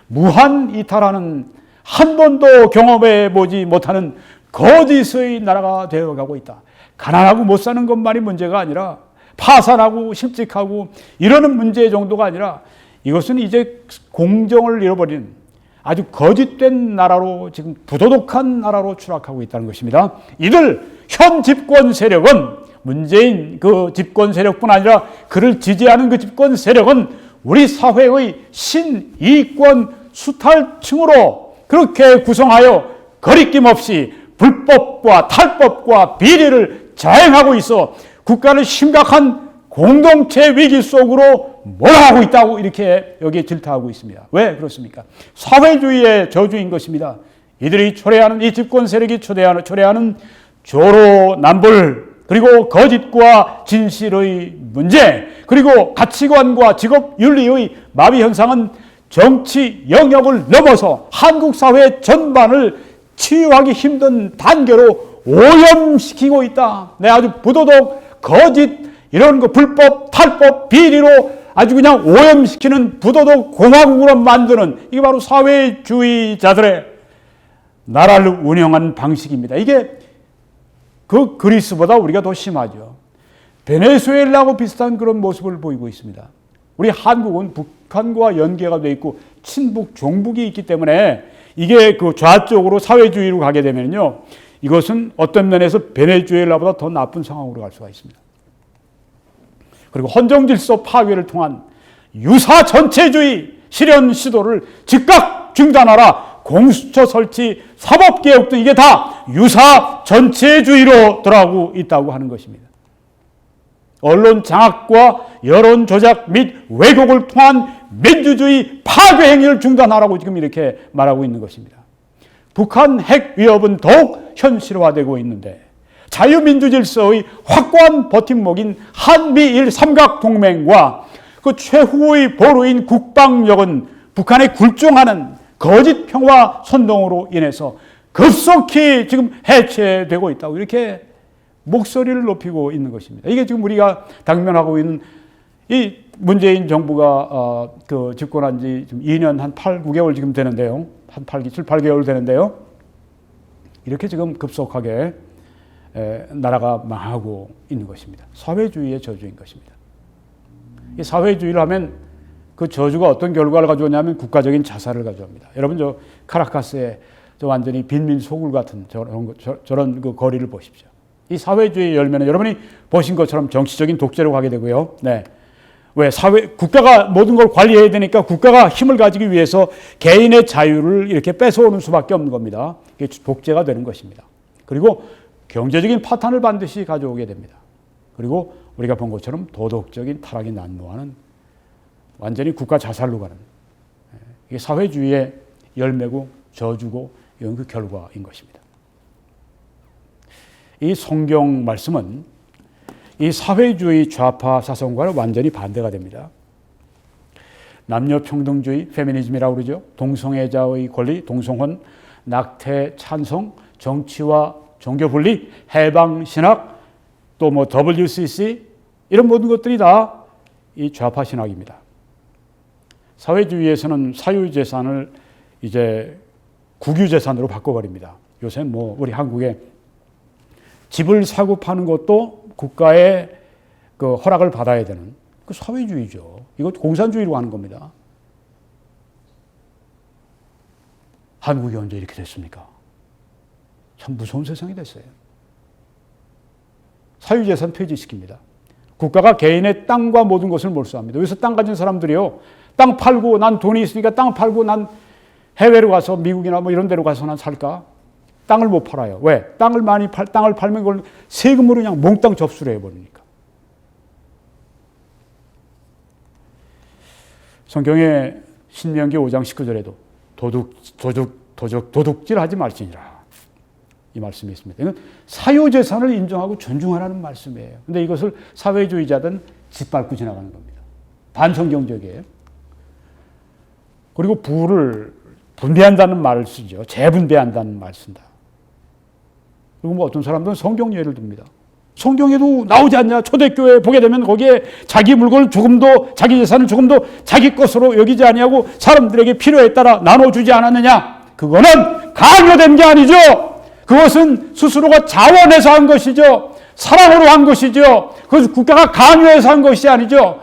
무한 이탈하는 한 번도 경험해 보지 못하는 거짓의 나라가 되어가고 있다. 가난하고 못 사는 것만이 문제가 아니라 파산하고 실직하고 이러는 문제 정도가 아니라 이것은 이제 공정을 잃어버린 아주 거짓된 나라로 지금 부도덕한 나라로 추락하고 있다는 것입니다. 이들 현 집권 세력은 문재인 그 집권 세력뿐 아니라 그를 지지하는 그 집권 세력은 우리 사회의 신이권 수탈층으로 그렇게 구성하여 거리낌 없이 불법과 탈법과 비리를 자행하고 있어 국가를 심각한 공동체 위기 속으로 몰아가고 있다고 이렇게 여기에 질타하고 있습니다. 왜 그렇습니까? 사회주의의 저주인 것입니다. 이들이 초래하는 이 집권 세력이 초래하는 조로남불 그리고 거짓과 진실의 문제 그리고 가치관과 직업윤리의 마비 현상은 정치 영역을 넘어서 한국 사회 전반을 치유하기 힘든 단계로 오염시키고 있다. 네, 아주 부도덕, 거짓, 이런 거 불법, 탈법, 비리로 아주 그냥 오염시키는 부도덕 공화국으로 만드는 이게 바로 사회주의자들의 나라를 운영하는 방식입니다. 이게 그 그리스보다 우리가 더 심하죠. 베네수엘라하고 비슷한 그런 모습을 보이고 있습니다. 우리 한국은 북한과 연계가 되어 있고 친북, 종북이 있기 때문에 이게 그 좌쪽으로 사회주의로 가게 되면요. 이것은 어떤 면에서 베네수엘라보다 더 나쁜 상황으로 갈 수가 있습니다. 그리고 헌정질서 파괴를 통한 유사 전체주의 실현 시도를 즉각 중단하라. 공수처 설치, 사법개혁 등 이게 다 유사 전체주의로 돌아가고 있다고 하는 것입니다. 언론 장악과 여론 조작 및 왜곡을 통한 민주주의 파괴 행위를 중단하라고 지금 이렇게 말하고 있는 것입니다. 북한 핵 위협은 더욱 현실화되고 있는데 자유민주 질서의 확고한 버팀목인 한미일 삼각동맹과 그 최후의 보루인 국방력은 북한의 굴종하는 거짓 평화 선동으로 인해서 급속히 지금 해체되고 있다고 이렇게 목소리를 높이고 있는 것입니다. 이게 지금 우리가 당면하고 있는 이 문재인 정부가 그 집권한 지 지금 2년 한 8, 9개월 지금 되는데요. 한 7, 8개월 되는데요. 이렇게 지금 급속하게 나라가 망하고 있는 것입니다. 사회주의의 저주인 것입니다. 이 사회주의를 하면 그 저주가 어떤 결과를 가져오냐면 국가적인 자살을 가져옵니다. 여러분 저 카라카스의 저 완전히 빈민 소굴 같은 저런 그 거리를 보십시오. 이 사회주의 열매는 여러분이 보신 것처럼 정치적인 독재로 가게 되고요. 네. 왜 국가가 모든 걸 관리해야 되니까 국가가 힘을 가지기 위해서 개인의 자유를 이렇게 뺏어오는 수밖에 없는 겁니다. 이게 독재가 되는 것입니다. 그리고 경제적인 파탄을 반드시 가져오게 됩니다. 그리고 우리가 본 것처럼 도덕적인 타락이 난무하는 완전히 국가 자살로 가는 이게 사회주의의 열매고 저주고 이런 그 결과인 것입니다. 이 성경 말씀은 이 사회주의 좌파 사상과는 완전히 반대가 됩니다. 남녀평등주의, 페미니즘이라고 그러죠. 동성애자의 권리, 동성혼, 낙태, 찬성, 정치와 종교 분리, 해방 신학, 또 뭐 WCC 이런 모든 것들이 다 이 좌파 신학입니다. 사회주의에서는 사유재산을 이제 국유재산으로 바꿔버립니다. 요새 뭐 우리 한국에 집을 사고 파는 것도 국가의 그 허락을 받아야 되는 그 사회주의죠. 이거 공산주의로 하는 겁니다. 한국이 언제 이렇게 됐습니까? 참 무서운 세상이 됐어요. 사유재산 폐지시킵니다. 국가가 개인의 땅과 모든 것을 몰수합니다. 여기서 땅 가진 사람들이요, 땅 팔고 난 돈이 있으니까 땅 팔고 난 해외로 가서 미국이나 뭐 이런 데로 가서 난 살까? 땅을 못 팔아요. 왜? 땅을 팔면 그걸 세금으로 그냥 몽땅 접수를 해버리니까. 성경에 신명기 5장 19절에도 도둑질 하지 말지니라. 이 말씀이 있습니다. 이건 사유재산을 인정하고 존중하라는 말씀이에요. 근데 이것을 사회주의자들은 짓밟고 지나가는 겁니다. 반성경적이에요. 그리고 부를 분배한다는 말을 쓰죠. 재분배한다는 말을 쓴다. 그리고 뭐 어떤 사람들은 성경 예를 듭니다. 성경에도 나오지 않냐? 초대교회 보게 되면 거기에 자기 물건을 조금도, 자기 재산을 조금도 자기 것으로 여기지 아니하고 사람들에게 필요에 따라 나눠주지 않았느냐? 그거는 강요된 게 아니죠. 그것은 스스로가 자원해서 한 것이죠. 사랑으로 한 것이죠. 그것은 국가가 강요해서 한 것이 아니죠.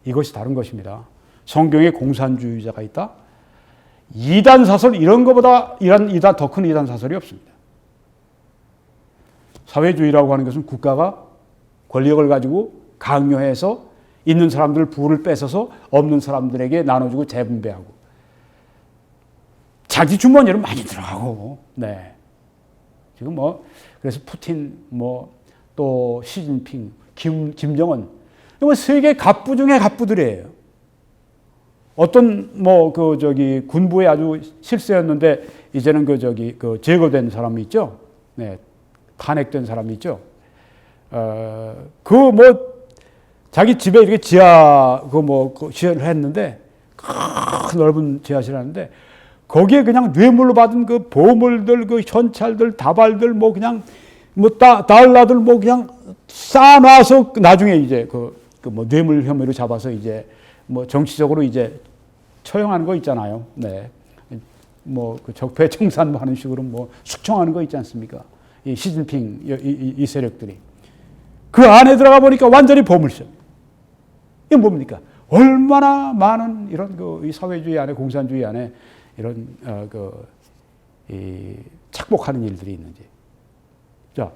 이것이 다른 것입니다. 성경에 공산주의자가 있다? 이단 사설 이런 것보다 더 큰 이단 사설이 없습니다. 사회주의라고 하는 것은 국가가 권력을 가지고 강요해서 있는 사람들 부를 뺏어서 없는 사람들에게 나눠주고 재분배하고 자기 주머니로 많이 들어가고, 네. 지금 뭐, 그래서 푸틴, 또 시진핑, 김정은, 세계 갑부 중에 갑부들이에요. 어떤, 군부에 아주 실세였는데, 이제는 제거된 사람이 있죠? 네. 탄핵된 사람이 있죠? 자기 집에 이렇게 지하를 했는데, 큰 넓은 지하실을 하는데, 거기에 그냥 뇌물로 받은 그 보물들, 그 현찰들, 다발들, 달러들 그냥 쌓아놔서 나중에 이제 뇌물 혐의로 잡아서 이제 정치적으로 이제 처형하는 거 있잖아요. 네. 그 적폐 청산 하는 식으로 숙청하는 거 있지 않습니까? 이 시진핑, 이 세력들이. 그 안에 들어가 보니까 완전히 보물섬. 이게 뭡니까? 얼마나 많은 이런 이 사회주의 안에, 공산주의 안에 이런 착복하는 일들이 있는지. 자,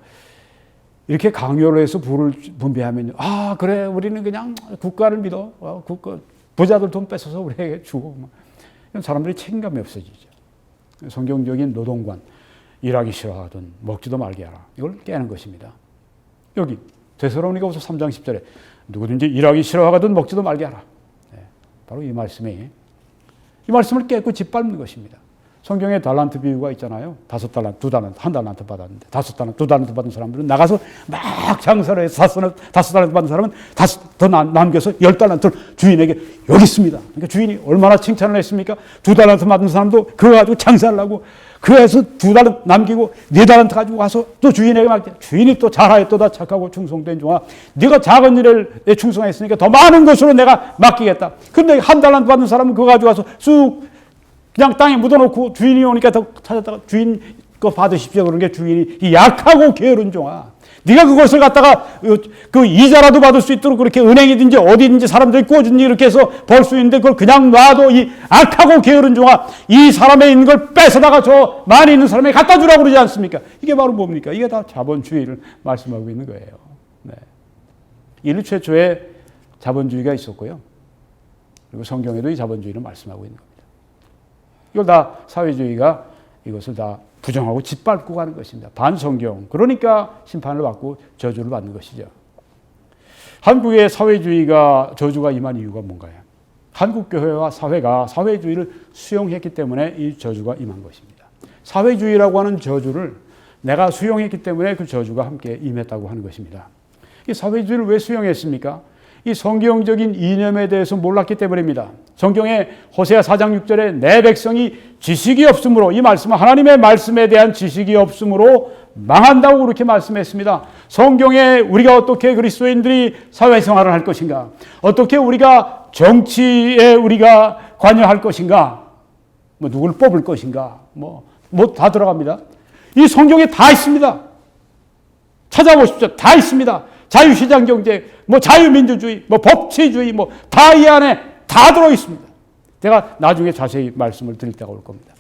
이렇게 강요를 해서 부를 분배하면 그래 우리는 그냥 국가를 믿어. 부자들 돈 뺏어서 우리에게 주고. 사람들이 책임감이 없어지죠. 성경적인 노동관, 일하기 싫어하든 먹지도 말게 하라. 이걸 깨는 것입니다. 여기 데살로니가후서 3장 10절에 누구든지 일하기 싫어하든 먹지도 말게 하라. 네, 바로 이 말씀이. 이 말씀을 깨고 짓밟는 것입니다. 성경에 달란트 비유가 있잖아요. 5달란트, 2달란트, 1달란트 받았는데 5달란트, 2달란트 받은 사람들은 나가서 막 장사를 해서 5달란트 받은 사람은 더 남겨서 10달란트를 주인에게 여기 있습니다. 그러니까 주인이 얼마나 칭찬을 했습니까? 2달란트 받은 사람도 그거 가지고 장사를 하고 그래서 2달란트 남기고 4달란트 가지고 가서 또 주인에게 맡겨. 주인이 또 잘하였도다 착하고 충성된 종아. 네가 작은 일에 충성했으니까 더 많은 것으로 내가 맡기겠다. 근데 1달란트 받은 사람은 그거 가지고 가서 쑥 그냥 땅에 묻어놓고 주인이 오니까 더 찾았다가 주인 거 받으십시오. 그런 게 주인이 이 약하고 게으른 종아. 네가 그것을 갖다가 그 이자라도 받을 수 있도록 그렇게 은행이든지 어디든지 사람들이 꿔준지 이렇게 해서 벌 수 있는데 그걸 그냥 놔도 이 악하고 게으른 종아 이 사람의 있는 걸 뺏어다가 저 많이 있는 사람에게 갖다 주라고 그러지 않습니까? 이게 바로 뭡니까? 이게 다 자본주의를 말씀하고 있는 거예요. 네. 인류 최초의 자본주의가 있었고요. 그리고 성경에도 이 자본주의를 말씀하고 있는 겁니다. 이걸 다 사회주의가 이것을 다 부정하고 짓밟고 가는 것입니다. 반성경. 그러니까 심판을 받고 저주를 받는 것이죠. 한국의 사회주의가 저주가 임한 이유가 뭔가요? 한국교회와 사회가 사회주의를 수용했기 때문에 이 저주가 임한 것입니다. 사회주의라고 하는 저주를 내가 수용했기 때문에 그 저주가 함께 임했다고 하는 것입니다. 이 사회주의를 왜 수용했습니까? 이 성경적인 이념에 대해서 몰랐기 때문입니다. 성경에 호세아 4장 6절에 내 백성이 지식이 없으므로 이 말씀은 하나님의 말씀에 대한 지식이 없으므로 망한다고 그렇게 말씀했습니다. 성경에 우리가 어떻게 그리스도인들이 사회생활을 할 것인가? 어떻게 우리가 정치에 우리가 관여할 것인가? 누구를 뽑을 것인가? 다 들어갑니다. 이 성경에 다 있습니다. 찾아보십시오. 다 있습니다. 자유시장 경제, 뭐 자유민주주의, 뭐 법치주의, 뭐 다 이 안에 다 들어 있습니다. 제가 나중에 자세히 말씀을 드릴 때가 올 겁니다.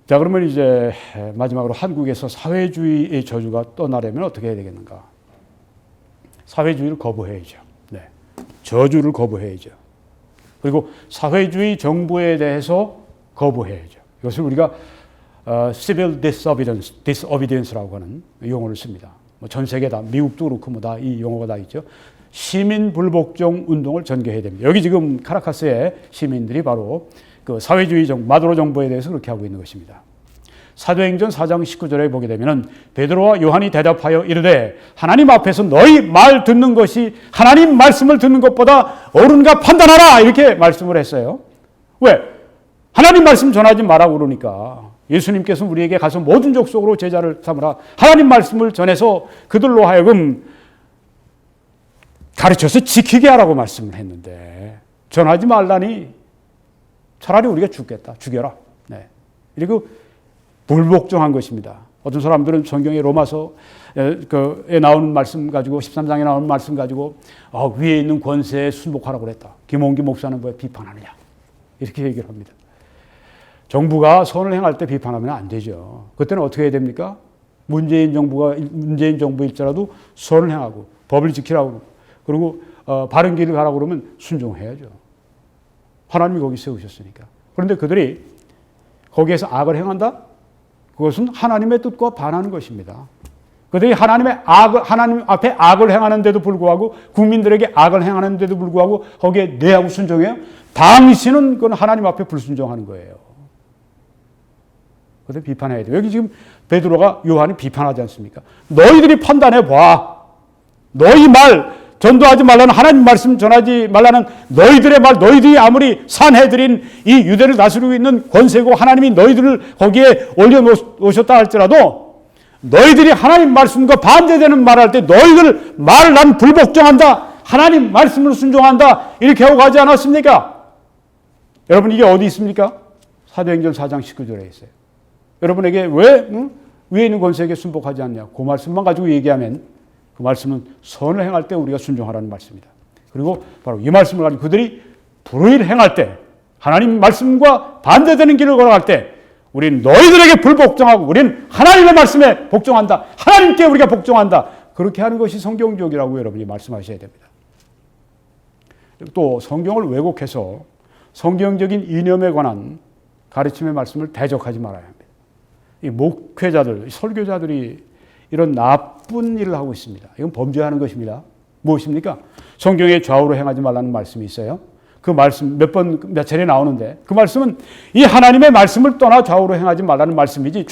자, 그러면 이제 마지막으로 한국에서 사회주의의 저주가 떠나려면 어떻게 해야 되겠는가? 사회주의를 거부해야죠. 네. 저주를 거부해야죠. 그리고 사회주의 정부에 대해서 거부해야죠. 이것을 우리가 civil disobedience라고 하는 용어를 씁니다. 뭐 전 세계 다, 미국도 그렇고 뭐 다 이 용어가 다 있죠. 시민 불복종 운동을 전개해야 됩니다. 여기 지금 카라카스의 시민들이 바로 그 사회주의 마두로 정부에 대해서 그렇게 하고 있는 것입니다. 사도행전 4장 19절에 보게 되면은 베드로와 요한이 대답하여 이르되 하나님 앞에서 너희 말 듣는 것이 하나님 말씀을 듣는 것보다 옳은가 판단하라 이렇게 말씀을 했어요. 왜? 하나님 말씀 전하지 말라고 그러니까 예수님께서 우리에게 가서 모든 족속으로 제자를 삼으라 하나님 말씀을 전해서 그들로 하여금 가르쳐서 지키게 하라고 말씀을 했는데 전하지 말라니 차라리 우리가 죽겠다. 죽여라. 네. 그리고 불복종한 것입니다. 어떤 사람들은 성경의 로마서에 나오는 말씀 가지고 13장에 나오는 말씀 가지고 위에 있는 권세에 순복하라고 그랬다. 김홍기 목사는 왜 비판하느냐. 이렇게 얘기를 합니다. 정부가 선을 행할 때 비판하면 안 되죠. 그때는 어떻게 해야 됩니까? 문재인 정부일지라도 선을 행하고 법을 지키라고 그리고 바른 길을 가라고 그러면 순종해야죠. 하나님이 거기 세우셨으니까. 그런데 그들이 거기에서 악을 행한다? 그것은 하나님의 뜻과 반하는 것입니다. 그들이 하나님 앞에 악을 행하는데도 불구하고 국민들에게 악을 행하는데도 불구하고 거기에 내하고 순종해요? 당신은 그건 하나님 앞에 불순종하는 거예요. 그래서 비판해야 돼요. 여기 지금 베드로가 요한이 비판하지 않습니까? 너희들이 판단해 봐. 너희 말 전도하지 말라는 하나님 말씀 전하지 말라는 너희들의 말, 너희들이 아무리 산해드린 이 유대를 다스리고 있는 권세고 하나님이 너희들을 거기에 올려놓으셨다 할지라도 너희들이 하나님 말씀과 반대되는 말을 할 때 너희들 말을 난 불복종한다. 하나님 말씀을 순종한다. 이렇게 하고 가지 않았습니까? 여러분 이게 어디 있습니까? 사도행전 4장 19절에 있어요. 여러분에게 왜 위에 있는 권세에게 순복하지 않냐. 그 말씀만 가지고 얘기하면 그 말씀은 선을 행할 때 우리가 순종하라는 말씀입니다. 그리고 바로 이 말씀을 가지고 그들이 불의를 행할 때 하나님 말씀과 반대되는 길을 걸어갈 때 우리는 너희들에게 불복종하고 우리는 하나님의 말씀에 복종한다. 하나님께 우리가 복종한다. 그렇게 하는 것이 성경적이라고 여러분이 말씀하셔야 됩니다. 또 성경을 왜곡해서 성경적인 이념에 관한 가르침의 말씀을 대적하지 말아야 합니다. 이 목회자들, 설교자들이 이런 나쁜 일을 하고 있습니다. 이건 범죄하는 것입니다. 무엇입니까? 성경에 좌우로 행하지 말라는 말씀이 있어요. 그 말씀 몇 차례 나오는데 그 말씀은 이 하나님의 말씀을 떠나 좌우로 행하지 말라는 말씀이지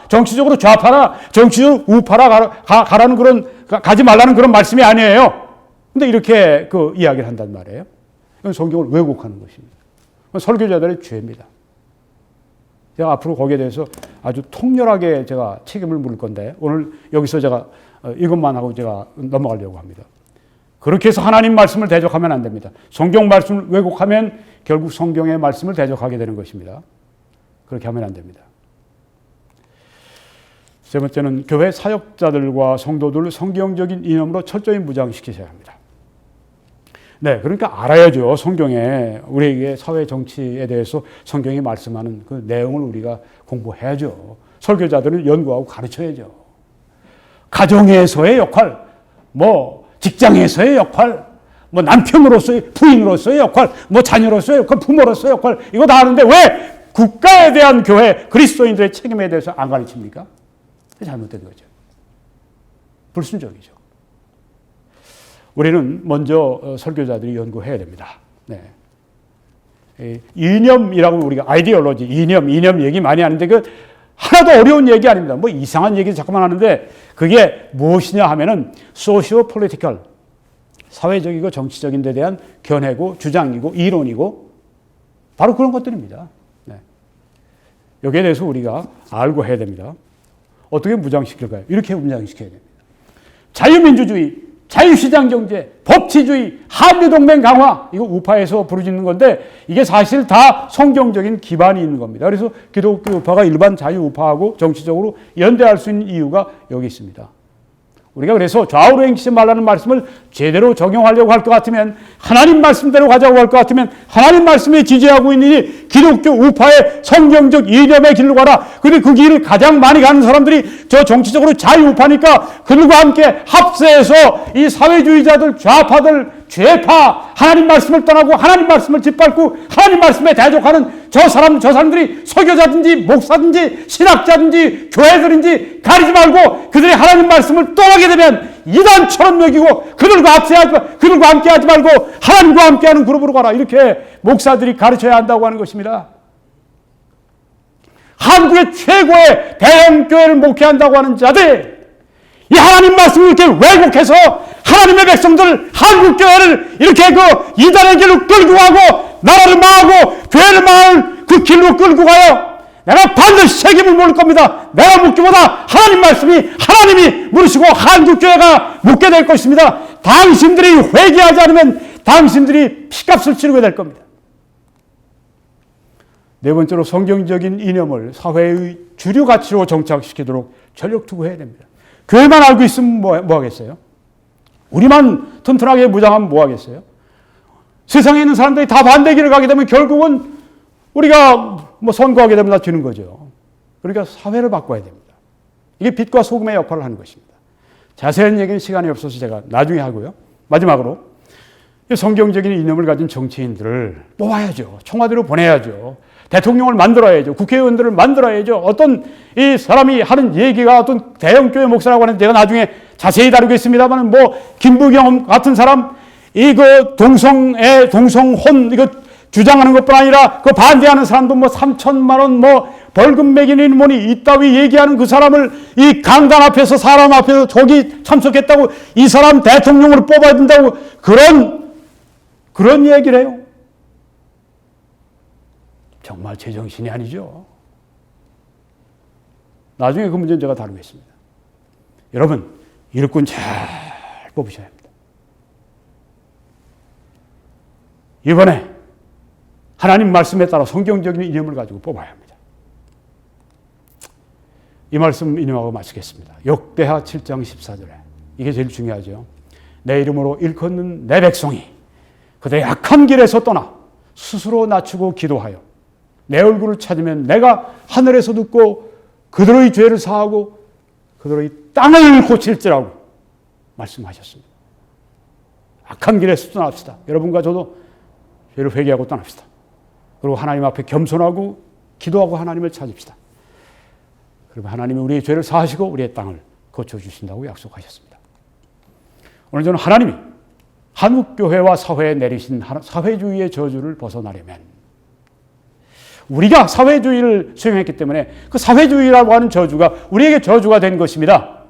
정치적으로 좌파나 정치적으로 우파라 가라는 그런 가지 말라는 그런 말씀이 아니에요. 근데 이렇게 그 이야기를 한단 말이에요. 이건 성경을 왜곡하는 것입니다. 설교자들의 죄입니다. 제가 앞으로 거기에 대해서 아주 통렬하게 제가 책임을 물을 건데 오늘 여기서 제가 이것만 하고 제가 넘어가려고 합니다. 그렇게 해서 하나님 말씀을 대적하면 안 됩니다. 성경 말씀을 왜곡하면 결국 성경의 말씀을 대적하게 되는 것입니다. 그렇게 하면 안 됩니다. 세 번째는 교회 사역자들과 성도들을 성경적인 이념으로 철저히 무장시키셔야 합니다. 네, 그러니까 알아야죠. 성경에 우리에게 사회 정치에 대해서 성경이 말씀하는 그 내용을 우리가 공부해야죠. 설교자들은 연구하고 가르쳐야죠. 가정에서의 역할, 직장에서의 역할, 남편으로서의, 부인으로서의 역할, 자녀로서의 역할, 부모로서의 역할, 이거 다 하는데 왜 국가에 대한 교회, 그리스도인들의 책임에 대해서 안 가르칩니까? 잘못된 거죠. 불순종이죠. 우리는 먼저 설교자들이 연구해야 됩니다. 네. 이념이라고 우리가 아이디올로지, 이념 얘기 많이 하는데 그 하나도 어려운 얘기 아닙니다. 이상한 얘기 자꾸만 하는데 그게 무엇이냐 하면은 socio-political, 사회적이고 정치적인 데 대한 견해고 주장이고 이론이고 바로 그런 것들입니다. 네. 여기에 대해서 우리가 알고 해야 됩니다. 어떻게 무장시킬까요? 이렇게 무장시켜야 됩니다. 자유민주주의, 자유시장 경제, 법치주의, 한미동맹 강화, 이거 우파에서 부르짖는 건데 이게 사실 다 성경적인 기반이 있는 겁니다. 그래서 기독교 우파가 일반 자유우파하고 정치적으로 연대할 수 있는 이유가 여기 있습니다. 우리가 그래서 좌우로 행치지 말라는 말씀을 제대로 적용하려고 할 것 같으면, 하나님 말씀대로 가자고 할 것 같으면 하나님 말씀에 지지하고 있는 이 기독교 우파의 성경적 이념의 길로 가라. 근데 그 길을 가장 많이 가는 사람들이 저 정치적으로 자유우파니까 그들과 함께 합세해서 이 사회주의자들, 좌파들, 죄파, 하나님 말씀을 떠나고 하나님 말씀을 짓밟고 하나님 말씀에 대적하는 저 사람들이 설교자든지 목사든지 신학자든지 교회들인지 가리지 말고 그들이 하나님 말씀을 떠나게 되면 이단처럼 여기고 그들과 함께 하지 말고 하나님과 함께하는 그룹으로 가라. 이렇게 목사들이 가르쳐야 한다고 하는 것입니다. 한국의 최고의 대형교회를 목회한다고 하는 자들, 이 하나님 말씀을 이렇게 왜곡해서 하나님의 백성들, 한국교회를 이렇게 그 이단의 길로 끌고 가고 나라를 망하고 교회를 망할 그 길로 끌고 가요. 내가 반드시 책임을 물을 겁니다. 내가 묻기보다 하나님이 물으시고 한국교회가 묻게 될 것입니다. 당신들이 회개하지 않으면 당신들이 피값을 치르게 될 겁니다. 네 번째로 성경적인 이념을 사회의 주류 가치로 정착시키도록 전력 투구해야 됩니다. 교회만 알고 있으면 뭐 하겠어요? 우리만 튼튼하게 무장하면 뭐 하겠어요? 세상에 있는 사람들이 다 반대 길을 가게 되면 결국은 우리가 선거하게 되면 다 지는 거죠. 그러니까 사회를 바꿔야 됩니다. 이게 빛과 소금의 역할을 하는 것입니다. 자세한 얘기는 시간이 없어서 제가 나중에 하고요. 마지막으로 성경적인 이념을 가진 정치인들을 뽑아야죠. 청와대로 보내야죠. 대통령을 만들어야죠. 국회의원들을 만들어야죠. 어떤 이 사람이 하는 얘기가 어떤 대형교회 목사라고 하는데 제가 나중에 자세히 다루겠습니다만 김부경 같은 사람 이거 동성혼 이거 주장하는 것뿐 아니라 그 반대하는 사람도 3천만 원 벌금 매기는 뭐니 이따위 얘기하는 그 사람을 이 강단 앞에서 사람 앞에서 저기 참석했다고 이 사람 대통령으로 뽑아야 된다고 그런 얘기를 해요. 정말 제정신이 아니죠. 나중에 그 문제는 제가 다루겠습니다. 여러분, 일꾼 잘 뽑으셔야 합니다. 이번에 하나님 말씀에 따라 성경적인 이념을 가지고 뽑아야 합니다. 이 말씀 인용하고 마치겠습니다. 역대하 7장 14절에 이게 제일 중요하죠. 내 이름으로 일컫는 내 백성이 그들의 악한 길에서 떠나 스스로 낮추고 기도하여 내 얼굴을 찾으면 내가 하늘에서 듣고 그들의 죄를 사하고 그들의 땅을 고칠지라고 말씀하셨습니다. 악한 길에서 떠납시다. 여러분과 저도 죄를 회개하고 떠납시다. 그리고 하나님 앞에 겸손하고 기도하고 하나님을 찾읍시다. 그리고 하나님이 우리의 죄를 사하시고 우리의 땅을 고쳐주신다고 약속하셨습니다. 오늘 저는 하나님이 한국교회와 사회에 내리신 사회주의의 저주를 벗어나려면 우리가 사회주의를 수행했기 때문에 그 사회주의라고 하는 저주가 우리에게 저주가 된 것입니다.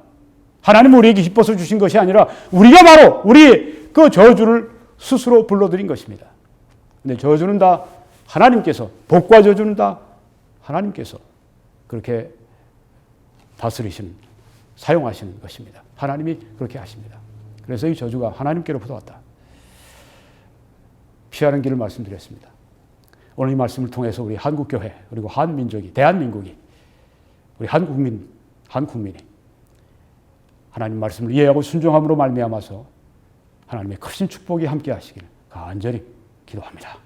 하나님은 우리에게 기뻐서 주신 것이 아니라 우리가 바로 우리 그 저주를 스스로 불러들인 것입니다. 근데 저주는 다 하나님께서, 복과 저주는 다 하나님께서 그렇게 다스리시는, 사용하시는 것입니다. 하나님이 그렇게 하십니다. 그래서 이 저주가 하나님께로부터 왔다. 피하는 길을 말씀드렸습니다. 오늘 이 말씀을 통해서 우리 한국교회 그리고 한민족이, 대한민국이, 우리 한국민이 하나님 말씀을 이해하고 순종함으로 말미암아서 하나님의 크신 축복이 함께 하시기를 간절히 기도합니다.